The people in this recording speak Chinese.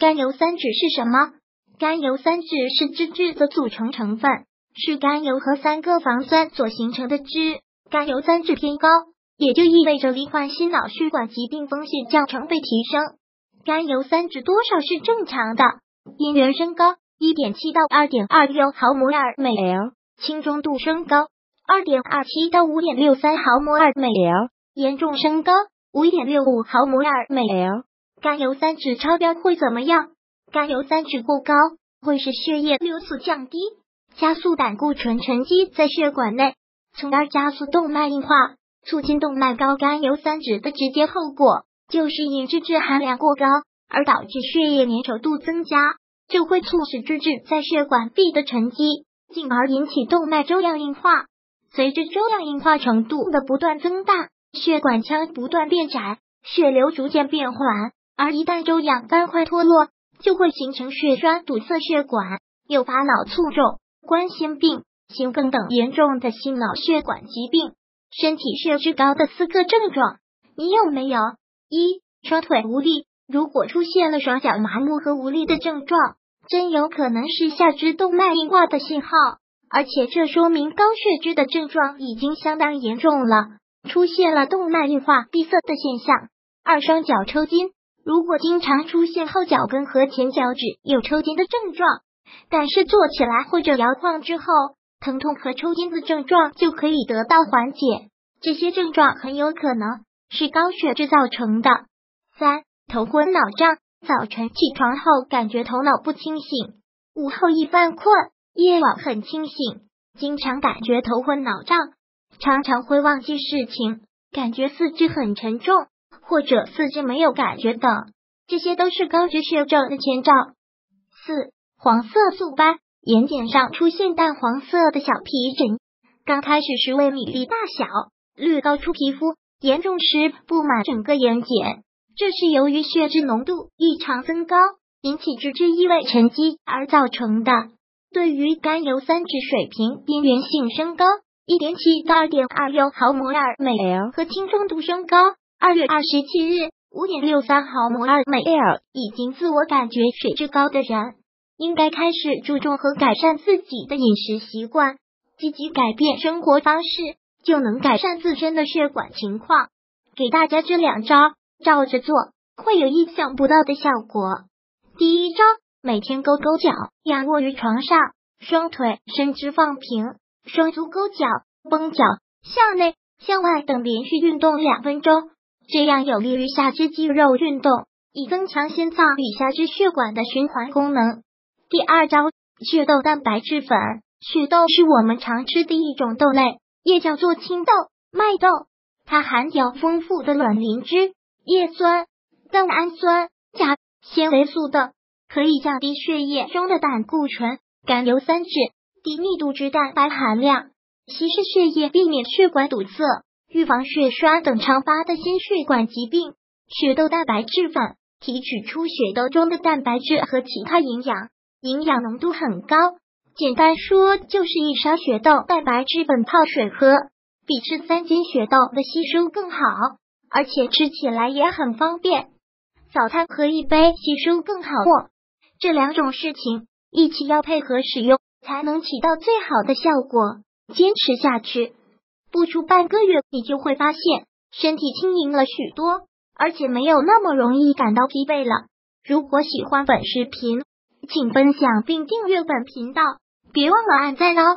甘油三酯是什么？甘油三酯是脂质的组成成分，是甘油和3个防酸所形成的脂。甘油三酯偏高，也就意味着罹患心脑血管疾病风险较成倍提升。甘油三酯多少是正常的，因原升高 1.7 到 2.26 毫摩尔每 L， 轻中度升高 2.27 到 5.63 毫摩尔每 L， 严重升高 5.65 毫摩尔每 L。 甘油三酯超标会怎么样？甘油三酯过高会使血液流速降低，加速胆固醇沉积在血管内，从而加速动脉硬化，促进动脉高。甘油三酯的直接后果就是因脂质含量过高而导致血液粘稠度增加，这会促使脂质在血管壁的沉积，进而引起动脉粥样硬化。随着粥样硬化程度的不断增大，血管腔不断变窄，血流逐渐变缓，而一旦粥样斑块脱落，就会形成血栓堵塞血管，诱发脑卒中、冠心病、心梗等严重的心脑血管疾病。身体血脂高的4个症状，你有没有？一、双腿无力。如果出现了双脚麻木和无力的症状，真有可能是下肢动脉硬化的信号，而且这说明高血脂的症状已经相当严重了，出现了动脉硬化闭塞的现象。二、双脚抽筋。如果经常出现后脚跟和前脚趾有抽筋的症状，但是坐起来或者摇晃之后，疼痛和抽筋的症状就可以得到缓解，这些症状很有可能是高血脂造成的。三、头昏脑胀。早晨起床后感觉头脑不清醒，午后易犯困，夜晚很清醒，经常感觉头昏脑胀，常常会忘记事情，感觉四肢很沉重，或者四肢没有感觉等，这些都是高脂血症的前兆。四、黄色素斑。眼睑上出现淡黄色的小皮疹，刚开始是微米粒大小，略高出皮肤，严重时布满整个眼睑，这是由于血脂浓度异常增高，引起脂质异位沉积而造成的。对于甘油三酯水平边缘性升高 1.7 到 2.26 毫摩尔每 L 和轻中度升高2月27日 5.63 毫摩尔每 L， 已经自我感觉血脂高的人，应该开始注重和改善自己的饮食习惯，积极改变生活方式，就能改善自身的血管情况。给大家这2招，照着做，会有意想不到的效果。第一招，每天勾勾脚，仰卧于床上，双腿伸直放平，双足勾脚、绷脚，向内、向外等连续运动2分钟，这样有利于下肢肌肉运动，以增强心脏与下肢血管的循环功能。第二招，血豆蛋白质粉。血豆是我们常吃的一种豆类，也叫做青豆、麦豆，它含有丰富的卵磷脂、叶酸、蛋氨酸、钾、纤维素等，可以降低血液中的胆固醇、甘油三酯、低密度脂蛋白含量，稀释血液，避免血管堵塞，预防血栓等常发的心血管疾病。血豆蛋白质粉提取出血豆中的蛋白质和其他营养，营养浓度很高，简单说就是一勺血豆蛋白质粉泡水喝，比吃3斤血豆的吸收更好，而且吃起来也很方便。早餐喝一杯吸收更好，这2种事情一起要配合使用，才能起到最好的效果。坚持下去，不出半个月，你就会发现身体轻盈了许多，而且没有那么容易感到疲惫了。如果喜欢本视频，请分享并订阅本频道，别忘了按赞哦。